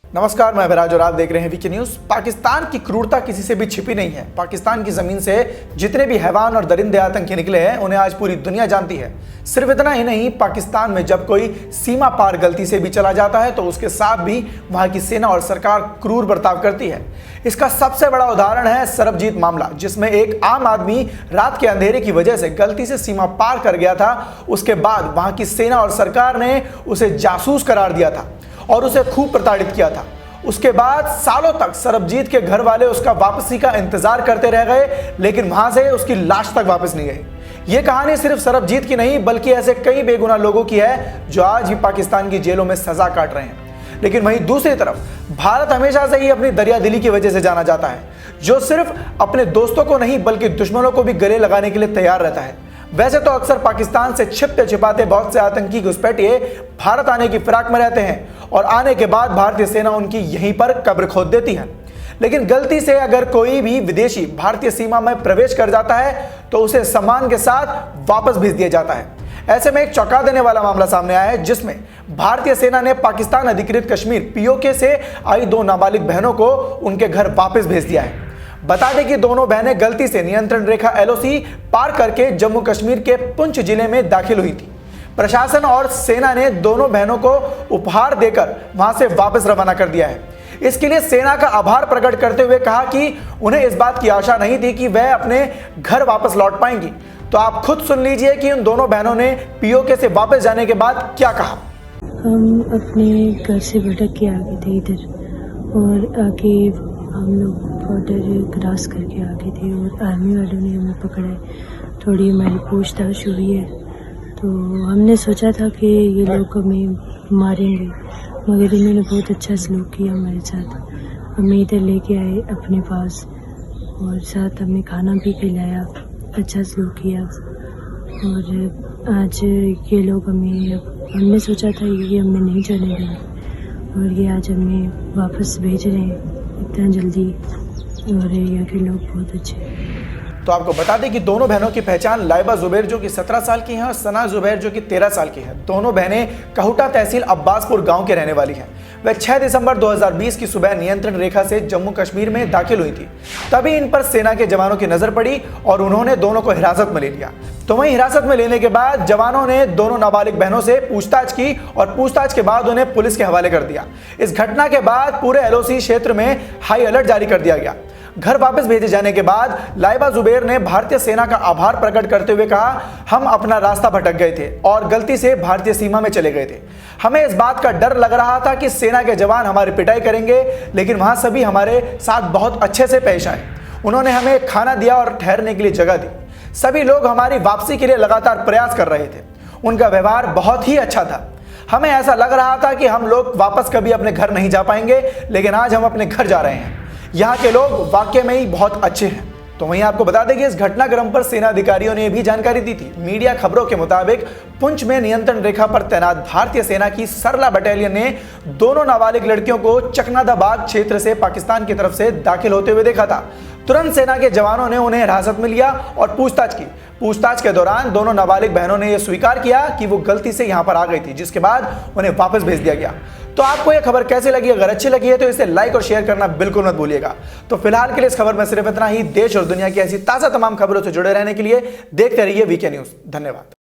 नमस्कार, मैं अभिराज और आप देख रहे हैं वीके न्यूज। पाकिस्तान की क्रूरता किसी से भी छिपी नहीं है। पाकिस्तान की जमीन से जितने भी हैवान और दरिंदे आतंकी निकले हैं उन्हें आज पूरी दुनिया जानती है। सिर्फ इतना ही नहीं, पाकिस्तान में जब कोई सीमा पार गलती से भी चला जाता है तो उसके साथ भी वहां की सेना और सरकार क्रूर बर्ताव करती है। इसका सबसे बड़ा उदाहरण है सरबजीत मामला, जिसमें एक आम आदमी रात के अंधेरे की वजह से गलती से सीमा पार कर गया था। उसके बाद वहां की सेना और सरकार ने उसे जासूस करार दिया था और उसे खूब प्रताड़ित किया था। उसके बाद सालों तक सरबजीत के घर वाले उसका वापसी का इंतजार करते रह गए, लेकिन वहां से उसकी लाश तक वापस नहीं गई। यह कहानी सिर्फ सरबजीत की नहीं बल्कि ऐसे कई बेगुनाह लोगों की है जो आज भी पाकिस्तान की जेलों में सजा काट रहे हैं। लेकिन वहीं दूसरी तरफ भारत हमेशा से ही अपनी दरियादिली की वजह से जाना जाता है, जो सिर्फ अपने दोस्तों को नहीं बल्कि दुश्मनों को भी गले लगाने के लिए तैयार रहता है। वैसे तो अक्सर पाकिस्तान से छिपते छिपाते बहुत से आतंकी घुसपैठिए भारत आने की फिराक में रहते हैं और आने के बाद भारतीय सेना उनकी यहीं पर कब्र खोद देती है। लेकिन गलती से अगर कोई भी विदेशी भारतीय सीमा में प्रवेश कर जाता है तो उसे सम्मान के साथ वापस भेज दिया जाता है। ऐसे में एक चौंका देने वाला मामला सामने आया है, जिसमें भारतीय सेना ने पाकिस्तान अधिकृत कश्मीर पीओके से आई 2 नाबालिग बहनों को उनके घर वापस भेज दिया है। बता दें कि दोनों बहनें गलती से नियंत्रण रेखा एलओसी पार करके जम्मू कश्मीर के पुंछ जिले में दाखिल हुई थी। प्रशासन और सेना ने दोनों बहनों को उपहार देकर वहां से वापस रवाना कर दिया है। इसके लिए सेना का आभार प्रकट करते हुए कहा कि उन्हें इस बात की आशा नहीं थी कि वह अपने घर वापस लौट पाएंगी। तो आप खुद सुन लीजिए कि उन दोनों बहनों ने पीओके से वापस जाने के बाद क्या कहा। हम अपने घर से भटक के आ गए थे इधर, और आगे हम लोग बॉर्डर क्रॉस करके आ गए थे और आर्मी वालों ने हमें पकड़ा। थोड़ी हमारी पूछताछ हुई है तो हमने सोचा था कि ये लोग हमें मारेंगे, मगर इन्होंने बहुत अच्छा सलूक किया हमारे साथ। हमें इधर लेके आए अपने पास और साथ हमें खाना भी खिलाया, अच्छा सलूक किया। और आज ये लोग हमने सोचा था ये हमें नहीं जाने देंगे और ये आज हमें वापस भेज रहे हैं इतना जल्दी, और यहाँ के लोग बहुत अच्छे हैं। तो आपको बता दें कि दोनों बहनों की पहचान लाइबा जुबैर जो कि 17 साल की हैं और सना जुबैर जो कि 13 साल की है। दोनों बहनें कहूटा तहसील अब्बासपुर गांव के रहने वाली हैं। वह 6 दिसंबर 2020 की सुबह नियंत्रण रेखा से जम्मू कश्मीर में दाखिल हुई थी। तभी इन पर सेना के जवानों की नजर पड़ी और उन्होंने दोनों को हिरासत में ले लिया। तो वहीं हिरासत में लेने के बाद जवानों ने दोनों नाबालिग बहनों से पूछताछ की और पूछताछ के बाद उन्हें पुलिस के हवाले कर दिया। इस घटना के बाद पूरे एलओसी क्षेत्र में हाई अलर्ट जारी कर दिया गया। घर वापस भेजे जाने के बाद लाइबा जुबैर ने भारतीय सेना का आभार प्रकट करते हुए कहा, हम अपना रास्ता भटक गए थे और गलती से भारतीय सीमा में चले गए थे। हमें इस बात का डर लग रहा था कि सेना के जवान हमारी पिटाई करेंगे, लेकिन वहां सभी हमारे साथ बहुत अच्छे से पेश आए। उन्होंने हमें खाना दिया और ठहरने के लिए जगह दी। सभी लोग हमारी वापसी के लिए लगातार प्रयास कर रहे थे। उनका व्यवहार बहुत ही अच्छा था। हमें ऐसा लग रहा था कि हम लोग वापस कभी अपने घर नहीं जा पाएंगे, लेकिन आज हम अपने घर जा रहे हैं। यहाँ के लोग वाकई में ही बहुत अच्छे हैं। तो वहीं आपको बता दें कि इस घटनाक्रम पर सेना अधिकारियों ने भी जानकारी दी थी। मीडिया खबरों के मुताबिक पुंछ में नियंत्रण रेखा पर तैनात भारतीय सेना की सरला बटालियन ने दोनों नाबालिग लड़कियों को चकनादाबाग क्षेत्र से पाकिस्तान की तरफ से दाखिल होते हुए देखा था। तुरंत सेना के जवानों ने उन्हें हिरासत में लिया और पूछताछ की। पूछताछ के दौरान दोनों नाबालिग बहनों ने यह स्वीकार किया कि वो गलती से यहां पर आ गई थी, जिसके बाद उन्हें वापस भेज दिया गया। तो आपको यह खबर कैसी लगी? अगर अच्छी लगी है तो इसे लाइक और शेयर करना बिल्कुल मत भूलिएगा। तो फिलहाल के लिए इस खबर में सिर्फ इतना ही। देश और दुनिया की ऐसी ताजा तमाम खबरों से जुड़े रहने के लिए देखते रहिए वीके न्यूज। धन्यवाद।